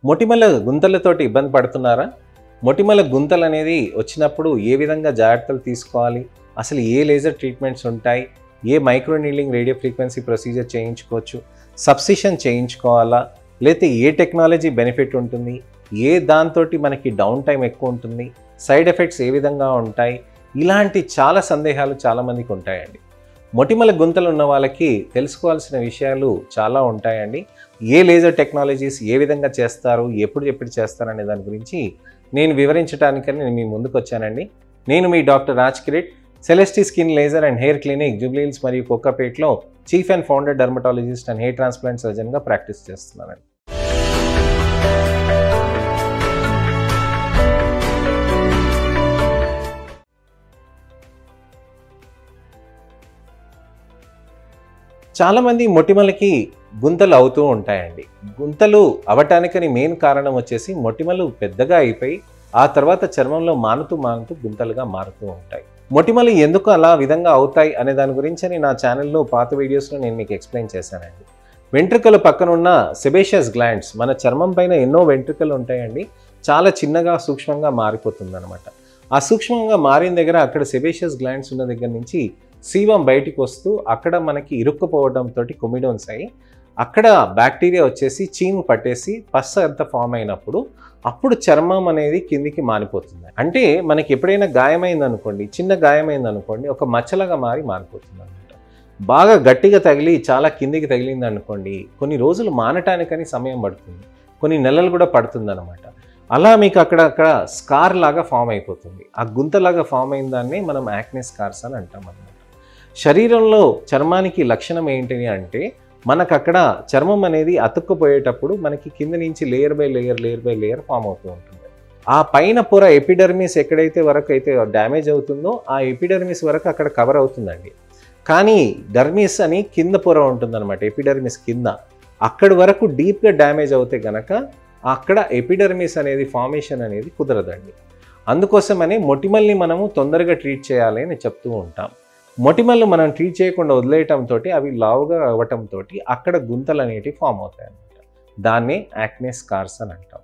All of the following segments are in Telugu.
మొటిమల గుంతలతోటి ఇబ్బంది పడుతున్నారా? మొటిమల గుంతలు అనేది వచ్చినప్పుడు ఏ విధంగా జాగ్రత్తలు తీసుకోవాలి? అసలు ఏ లేజర్ ట్రీట్మెంట్స్ ఉంటాయి? ఏ micro needling radio frequency procedure చేయించుకోవచ్చు? సబ్సిషన్ చేయించుకోవాలా? లేకపోతే ఏ టెక్నాలజీ బెనిఫిట్ ఉంటుంది? ఏ దాంతోటి మనకి డౌన్ టైం ఎక్కువ ఉంటుంది? సైడ్ ఎఫెక్ట్స్ ఏ విధంగా ఉంటాయి? ఇలాంటి చాలా సందేహాలు చాలామందికి ఉంటాయండి. మొటిమల గుంతలు ఉన్న వాళ్ళకి తెలుసుకోవాల్సిన విషయాలు చాలా ఉంటాయండి. ఏ లేజర్ టెక్నాలజీస్ ఏ విధంగా చేస్తారు, ఎప్పుడు చేస్తారు అనే దాని గురించి నేను వివరించడానికని నేను మీ ముందుకు వచ్చానండి. నేను మీ doctor Raj Kireet, Celestee skin laser and hair clinic Jubilee Hills మరియు కోకాపేట్లో chief and founder dermatologist and hair transplant సర్జన్గా ప్రాక్టీస్ చేస్తున్నానండి. చాలామంది మొటిమలకి గుంతలు అవుతూ ఉంటాయండి. గుంతలు అవటానికని మెయిన్ కారణం వచ్చేసి మొటిమలు పెద్దగా అయిపోయి ఆ తర్వాత చర్మంలో మానుతూ గుంతలుగా మారుతూ ఉంటాయి. మొటిమలు ఎందుకు అలా విధంగా అవుతాయి అనే దాని గురించి నా ఛానల్లో పాత వీడియోస్లో నేను మీకు ఎక్స్ప్లెయిన్ చేశానండి. వెంట్రుకల పక్కన ఉన్న సెబేషియస్ గ్లాండ్స్, మన చర్మం పైన ఎన్నో వెంట్రుకలు ఉంటాయండి, చాలా చిన్నగా సూక్ష్మంగా మారిపోతుంది అనమాట. ఆ సూక్ష్మంగా మారిన దగ్గర అక్కడ సెబేషియస్ గ్లాండ్స్ ఉన్న దగ్గర నుంచి సీవం బయటికి వస్తూ అక్కడ మనకి ఇరుక్కుపోవడంతో కొమిడోన్స్ అయ్యి అక్కడ బ్యాక్టీరియా వచ్చేసి చీము పట్టేసి పస్స అంత ఫామ్ అయినప్పుడు అప్పుడు చర్మం అనేది కిందికి మారిపోతుంది. అంటే మనకి ఎప్పుడైనా గాయమైంది అనుకోండి, చిన్న గాయమైంది అనుకోండి, ఒక మచ్చలాగా మారిపోతుంది అనమాట. బాగా గట్టిగా తగిలి చాలా కిందికి తగిలింది అనుకోండి, కొన్ని రోజులు మానటానికని సమయం పడుతుంది, కొన్ని నెలలు కూడా పడుతుంది అనమాట. అలా మీకు అక్కడ స్కార్ లాగా ఫామ్ అయిపోతుంది. ఆ గుంతలాగా ఫామ్ అయిన దాన్ని మనం యాక్నే స్కార్స్ అని అంటాం అనమాట. శరీరంలో చర్మానికి లక్షణం ఏంటి అంటే మనకు అక్కడ చర్మం అనేది అతుక్కుపోయేటప్పుడు మనకి కింద నుంచి లేయర్ బై లేయర్ ఫామ్ అవుతూ ఉంటుంది. ఆ పైన పొర ఎపిడర్మిస్ ఎక్కడైతే వరకు అయితే డ్యామేజ్ అవుతుందో ఆ ఎపిడర్మిస్ వరకు అక్కడ కవర్ అవుతుందండి. కానీ డర్మిస్ అని కింద పొర ఉంటుందన్నమాట, ఎపిడర్మిస్ కింద. అక్కడి వరకు డీప్గా డ్యామేజ్ అవుతే గనక అక్కడ ఎపిడర్మిస్ అనేది ఫార్మేషన్ అనేది కుదరదండి. అందుకోసమని మొటిమల్ని మనము తొందరగా ట్రీట్ చేయాలి అని చెప్తూ ఉంటాం. మొటిమల్ని మనం ట్రీట్ చేయకుండా వదిలేయటంతో అవి లావుగా అవ్వటంతో అక్కడ గుంతలు అనేటివి ఫామ్ అవుతాయి అన్నమాట. దాన్నే యాక్నే స్కార్స్ అని అంటాం.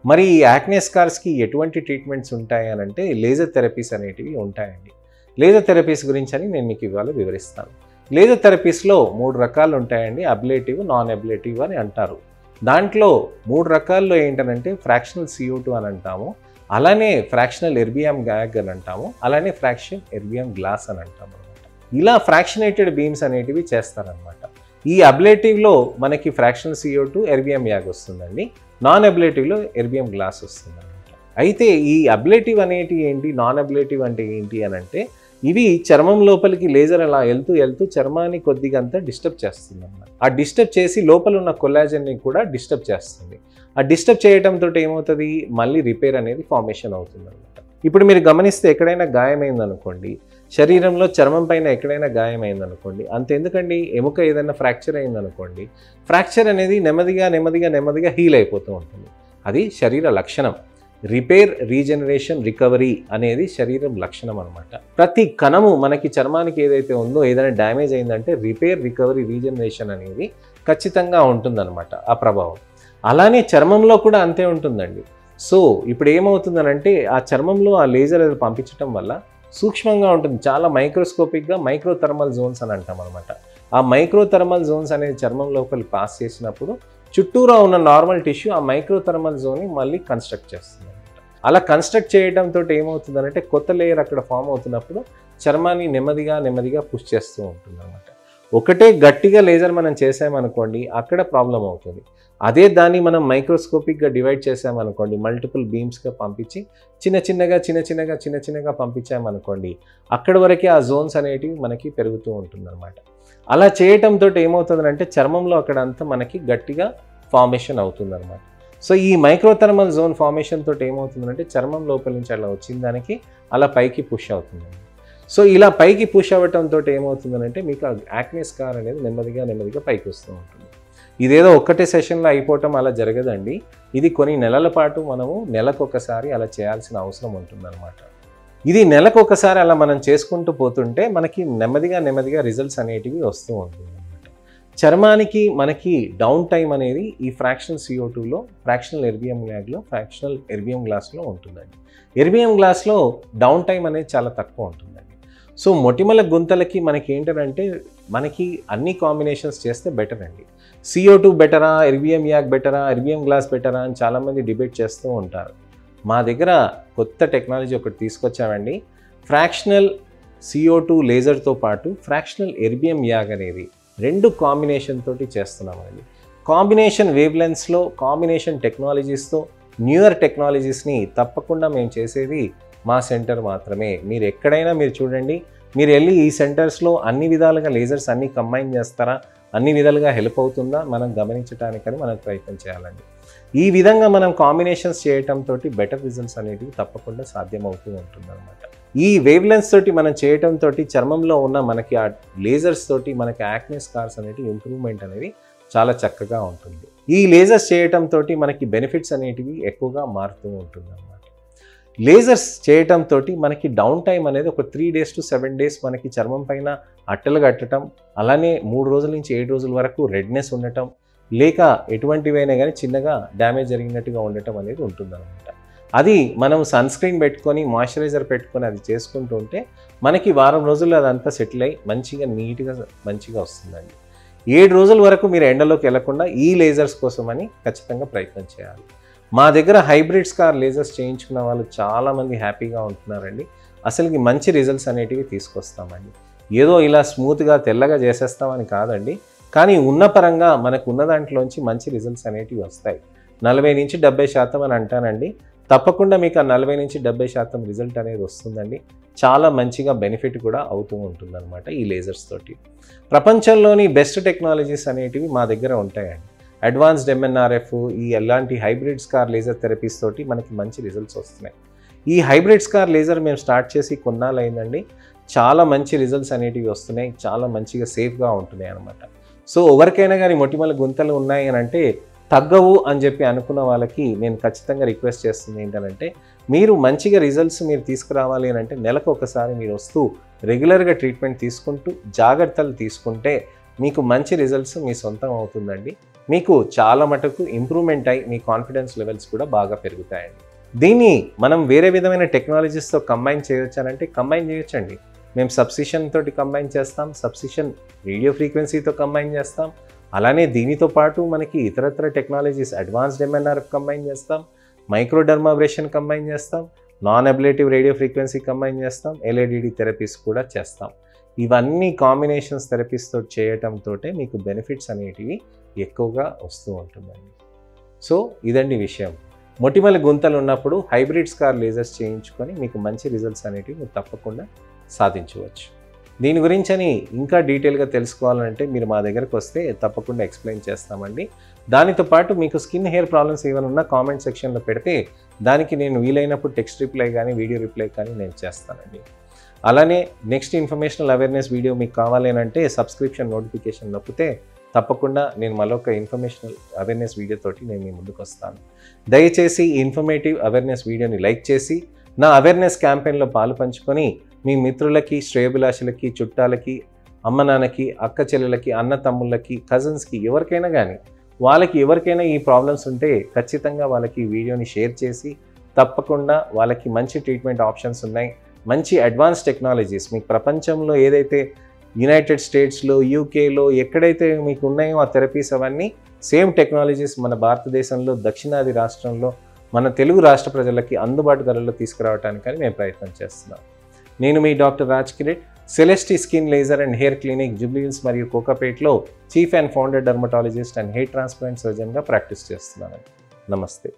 మరి ఈ యాక్నే స్కార్స్కి ఎటువంటి ట్రీట్మెంట్స్ ఉంటాయి అని అంటే లేజర్ థెరపీస్ అనేటివి ఉంటాయండి. లేజర్ థెరపీస్ గురించి అని నేను మీకు ఇవాళ వివరిస్తాను. లేజర్ థెరపీస్లో 3 రకాలు ఉంటాయండి. అబ్లేటివ్, నాన్ అబ్లేటివ్ అని అంటారు. దాంట్లో 3 రకాల్లో ఏంటనంటే ఫ్రాక్షనల్ CO2 అని అంటాము, అలానే ఫ్రాక్షనల్ ఎర్బియం గ్యాగ్ అని అంటాము, అలానే ఫ్రాక్షన్ ఎర్బియం గ్లాస్ అని అంటాము. ఇలా ఫ్రాక్షనేటెడ్ బీమ్స్ అనేటివి చేస్తారనమాట. ఈ అబ్లేటివ్లో మనకి ఫ్రాక్షనల్ CO2 ఎర్బియం యాగ్ వస్తుందండి. నాన్ అబ్లేటివ్లో ఎర్బియం గ్లాస్ వస్తుందన్నమాట. అయితే ఈ అబ్లేటివ్ అనేటి ఏంటి, నాన్ అబ్లేటివ్ అంటే ఏంటి అని అంటే ఇవి చర్మం లోపలికి లేజర్ అలా వెళ్తూ చర్మాన్ని కొద్దిగా అంతా డిస్టర్బ్ చేస్తుంది అన్నమాట. ఆ డిస్టర్బ్ చేసి లోపల ఉన్న కొల్లాజన్ని కూడా డిస్టర్బ్ చేస్తుంది. ఆ డిస్టర్బ్ చేయడంతో ఏమవుతుంది, మళ్ళీ రిపేర్ అనేది ఫార్మేషన్ అవుతుంది అనమాట. ఇప్పుడు మీరు గమనిస్తే ఎక్కడైనా గాయమైందనుకోండి, శరీరంలో చర్మం పైన ఎక్కడైనా గాయమైందనుకోండి, అంతెందుకండి ఎముక ఏదైనా ఫ్రాక్చర్ అయిందనుకోండి, ఫ్రాక్చర్ అనేది నెమ్మదిగా హీల్ అయిపోతూ ఉంటుంది. అది శరీర లక్షణం. రిపేర్, రీజనరేషన్, రికవరీ అనేది శరీరం లక్షణం అనమాట. ప్రతి కణము మనకి చర్మానికి ఏదైతే ఉందో ఏదైనా డ్యామేజ్ అయిందంటే రిపేర్, రికవరీ, రీజనరేషన్ అనేది ఖచ్చితంగా ఉంటుందన్నమాట ఆ ప్రభావం. అలానే చర్మంలో కూడా అంతే ఉంటుందండి. సో ఇప్పుడు ఏమవుతుందనంటే ఆ చర్మంలో ఆ లేజర్ పంపించడం వల్ల సూక్ష్మంగా ఉంటుంది, చాలా మైక్రోస్కోపిక్గా మైక్రో థర్మల్ జోన్స్ అని అంటాం అనమాట. ఆ మైక్రో థర్మల్ జోన్స్ అనేది చర్మం లోపలికి పాస్ చేసినప్పుడు చుట్టూరా ఉన్న నార్మల్ టిష్యూ ఆ మైక్రో థర్మల్ జోన్ని మళ్ళీ కన్స్ట్రక్ట్ చేస్తుంది అనమాట. అలా కన్స్ట్రక్ట్ చేయడంతో ఏమవుతుందంటే కొత్త లేయర్ అక్కడ ఫామ్ అవుతున్నప్పుడు చర్మాన్ని నెమ్మదిగా పుష్ చేస్తూ ఉంటుంది అనమాట. ఒకటే గట్టిగా లేజర్ మనం చేసామనుకోండి అక్కడ ప్రాబ్లం అవుతుంది. అదే దాన్ని మనం మైక్రోస్కోపిక్గా డివైడ్ చేసామనుకోండి, మల్టిపుల్ బీమ్స్గా పంపించి చిన్నగా పంపించామనుకోండి, అక్కడి వరకే ఆ జోన్స్ అనేటివి మనకి పెరుగుతూ ఉంటుందన్నమాట. అలా చేయటంతో ఏమవుతుందంటే చర్మంలో అక్కడ అంతా మనకి గట్టిగా ఫార్మేషన్ అవుతుందన్నమాట. సో ఈ మైక్రోథర్మల్ జోన్ ఫార్మేషన్ తోటి ఏమవుతుందంటే చర్మం లోపల నుంచి అలా వచ్చిన దానికి అలా పైకి పుష్ అవుతుంది. సో ఇలా పైకి పుష్ అవ్వటంతో ఏమవుతుందంటే మీకు యాక్నే స్కార్ అనేది నెమ్మదిగా పైకి వస్తూ ఉంటుంది. ఇదేదో ఒక్కటే సెషన్లో అయిపోవటం అలా జరగదండి. ఇది కొన్ని నెలల పాటు మనము నెలకొకసారి అలా చేయాల్సిన అవసరం ఉంటుందన్నమాట. ఇది నెలకొకసారి అలా మనం చేసుకుంటూ పోతుంటే మనకి నెమ్మదిగా రిజల్ట్స్ అనేటివి వస్తూ ఉంటుంది. చర్మానికి మనకి డౌన్ టైం అనేది ఈ ఫ్రాక్షనల్ CO2లో, ఫ్రాక్షనల్ ఎర్బియం ల్యాగ్లో, ఫ్రాక్షనల్ ఎర్బియం గ్లాస్లో ఉంటుందండి. ఎర్బియం గ్లాస్లో డౌన్ టైం అనేది చాలా తక్కువ ఉంటుందండి. సో మొటిమల గుంతలకి మనకి ఏంటంటే మనకి అన్ని కాంబినేషన్స్ చేస్తే బెటర్ అండి. CO2 బెటరా, ఎర్బియం యాగ్ బెటరా, ఎర్బియం గ్లాస్ బెటరా అని చాలామంది డిబేట్ చేస్తూ ఉంటారు. మా దగ్గర కొత్త టెక్నాలజీ ఒకటి తీసుకొచ్చామండి. ఫ్రాక్షనల్ CO2 లేజర్తో పాటు ఫ్రాక్షనల్ ఎర్బియం యాగ్ అనేది 2 కాంబినేషన్ తోటి చేస్తున్నామండి. కాంబినేషన్ వేవ్ లెన్స్లో, కాంబినేషన్ టెక్నాలజీస్తో, న్యూయర్ టెక్నాలజీస్ని తప్పకుండా మేము చేసేది మా సెంటర్ మాత్రమే. మీరు ఎక్కడైనా మీరు చూడండి, మీరు వెళ్ళి ఈ సెంటర్స్లో అన్ని విధాలుగా లేజర్స్ అన్నీ కంబైన్ చేస్తారా, అన్ని విధాలుగా హెల్ప్ అవుతుందా మనం గమనించడానికని మనం ప్రయత్నం చేయాలండి. ఈ విధంగా మనం కాంబినేషన్స్ చేయటంతో బెటర్ రిజల్ట్స్ అనేటివి తప్పకుండా సాధ్యమవుతూ ఉంటుందన్నమాట. ఈ వేవ్ లెన్స్ తోటి మనం చేయటంతో చర్మంలో ఉన్న మనకి ఆ లేజర్స్ తోటి మనకి యాక్నే స్కార్స్ అనేటివి ఇంప్రూవ్మెంట్ అనేది చాలా చక్కగా ఉంటుంది. ఈ లేజర్స్ చేయటంతో మనకి బెనిఫిట్స్ అనేటివి ఎక్కువగా మారుతూ ఉంటుంది అన్నమాట. లేజర్స్ చేయటంతో మనకి డౌన్ టైం అనేది ఒక 3 days to 7 days మనకి చర్మం పైన అట్టలు కట్టడం, అలానే 3 రోజుల నుంచి 7 రోజుల వరకు రెడ్నెస్ ఉండటం, లేక ఎటువంటివైనా కానీ చిన్నగా డ్యామేజ్ జరిగినట్టుగా ఉండటం అనేది ఉంటుందన్నమాట. అది మనం సన్ స్క్రీన్ పెట్టుకొని, మాయిశ్చరైజర్ పెట్టుకొని అది చేసుకుంటూ ఉంటే మనకి వారం రోజుల్లో అదంతా సెటిల్ అయ్యి మంచిగా నీట్గా మంచిగా వస్తుందండి. 7 రోజుల వరకు మీరు ఎండలోకి వెళ్లకుండా ఈ లేజర్స్ కోసమని ఖచ్చితంగా ప్రయత్నం చేయాలి. మా దగ్గర హైబ్రిడ్ స్కార్ లేజర్స్ చేయించుకున్న వాళ్ళు చాలామంది హ్యాపీగా ఉంటున్నారండి. అసలుకి మంచి రిజల్ట్స్ అనేటివి తీసుకొస్తామండి. ఏదో ఇలా స్మూత్గా తెల్లగా చేసేస్తామని కాదండి, కానీ ఉన్న పరంగా మనకు ఉన్న దాంట్లోంచి మంచి రిజల్ట్స్ అనేటివి వస్తాయి. 40 నుంచి 70% అని అంటానండి. తప్పకుండా మీకు ఆ 40 నుంచి 70% రిజల్ట్ అనేది వస్తుందండి. చాలా మంచిగా బెనిఫిట్ కూడా అవుతూ ఉంటుందన్నమాట ఈ లేజర్స్ తోటి. ప్రపంచంలోని బెస్ట్ టెక్నాలజీస్ అనేటివి మా దగ్గర ఉంటాయండి. అడ్వాన్స్డ్ MNRF, ఈ ఎలాంటి హైబ్రిడ్ స్కార్ లేజర్ థెరపీస్ తోటి మనకి మంచి రిజల్ట్స్ వస్తున్నాయి. ఈ హైబ్రిడ్ స్కార్ లేజర్ మేము స్టార్ట్ చేసి కొన్నాళ్ళు అయిందండి. చాలా మంచి రిజల్ట్స్ అనేటివి వస్తున్నాయి, చాలా మంచిగా సేఫ్గా ఉంటున్నాయి అన్నమాట. సో ఎవరికైనా కానీ మొటిమల గుంతలు ఉన్నాయి అని అంటే తగ్గవు అని చెప్పి అనుకున్న వాళ్ళకి నేను ఖచ్చితంగా రిక్వెస్ట్ చేస్తుంది ఏంటంటే, మీరు మంచిగా రిజల్ట్స్ మీరు తీసుకురావాలి అని అంటే నెలకు ఒకసారి మీరు వస్తూ రెగ్యులర్గా ట్రీట్మెంట్ తీసుకుంటూ జాగ్రత్తలు తీసుకుంటే మీకు మంచి రిజల్ట్స్ మీ సొంతం అవుతుందండి. మీకు చాలా మటుకు ఇంప్రూవ్మెంట్ అయ్యి మీ కాన్ఫిడెన్స్ లెవెల్స్ కూడా బాగా పెరుగుతాయండి. దీన్ని మనం వేరే విధమైన టెక్నాలజీస్తో కంబైన్ చేయొచ్చానంటే కంబైన్ చేయొచ్చండి. మేము సబ్సిషన్ తోటి కంబైన్ చేస్తాం, సబ్సిషన్ రేడియో ఫ్రీక్వెన్సీతో కంబైన్ చేస్తాం, అలానే దీనితో పాటు మనకి ఇతరత్ర టెక్నాలజీస్ అడ్వాన్స్డ్ MNRF కంబైన్ చేస్తాం, మైక్రోడర్మాబ్రేషన్ కంబైన్ చేస్తాం, non ablative radio frequency combine చేస్తాం, LADD థెరపీస్ కూడా చేస్తాం. ఇవన్నీ కాంబినేషన్స్ థెరపీస్ తోటి చేయటంతో మీకు బెనిఫిట్స్ అనేటివి ఎక్కువగా వస్తూ ఉంటుందండి. సో ఇదండి విషయం. మొటిమల గుంతలు ఉన్నప్పుడు హైబ్రిడ్ స్కార్ లేజర్స్ చేయించుకొని మీకు మంచి రిజల్ట్స్ అనేటివి మీరు తప్పకుండా సాధించవచ్చు. దీని గురించి ఇంకా డీటెయిల్గా తెలుసుకోవాలంటే మీరు మా దగ్గరకు వస్తే తప్పకుండా ఎక్స్ప్లెయిన్ చేస్తామండి. దానితో పాటు మీకు స్కిన్ హెయిర్ ప్రాబ్లమ్స్ ఏమైనా ఉన్నా కామెంట్ సెక్షన్లో పెడితే దానికి నేను వీలైనప్పుడు టెక్స్ట్ రిప్లై కానీ వీడియో రిప్లై కానీ నేను చేస్తానండి. అలానే నెక్స్ట్ ఇన్ఫర్మేషనల్ అవేర్నెస్ వీడియో మీకు కావాలి అంటే సబ్స్క్రిప్షన్ నోటిఫికేషన్ నొక్కితే తప్పకుండా నేను మరొక ఇన్ఫర్మేషనల్ అవేర్నెస్ వీడియోతోటి నేను మీ ముందుకు వస్తాను. దయచేసి ఈ ఇన్ఫర్మేటివ్ అవేర్నెస్ వీడియోని లైక్ చేసి నా అవేర్నెస్ క్యాంపెయిన్లో పాలు పంచుకొని మీ మిత్రులకి, శ్రేయోభిలాషులకి, చుట్టాలకి, అమ్మ నాన్నకి, అక్క చెల్లెలకి, అన్న తమ్ముళ్ళకి, కజిన్స్కి ఎవరికైనా కానీ వాళ్ళకి ఎవరికైనా ఈ ప్రాబ్లమ్స్ ఉంటే ఖచ్చితంగా వాళ్ళకి ఈ వీడియోని షేర్ చేసి తప్పకుండా వాళ్ళకి మంచి ట్రీట్మెంట్ ఆప్షన్స్ ఉన్నాయి, మంచి అడ్వాన్స్ టెక్నాలజీస్ మీకు ప్రపంచంలో ఏదైతే యునైటెడ్ స్టేట్స్లో, యూకేలో ఎక్కడైతే మీకు ఉన్నాయో ఆ థెరపీస్ అవన్నీ సేమ్ టెక్నాలజీస్ మన భారతదేశంలో దక్షిణాది రాష్ట్రంలో మన తెలుగు రాష్ట్ర ప్రజలకి అందుబాటు ధరల్లో తీసుకురావడానికని మేము ప్రయత్నం చేస్తున్నాం. నేను మీ doctor Raj Kireet, Celestee skin laser and hair clinic, Jubilee Hills మరియు కోకాపేట్లో chief and founder dermatologist and hair transplant సర్జన్గా ప్రాక్టీస్ చేస్తున్నాను. నమస్తే.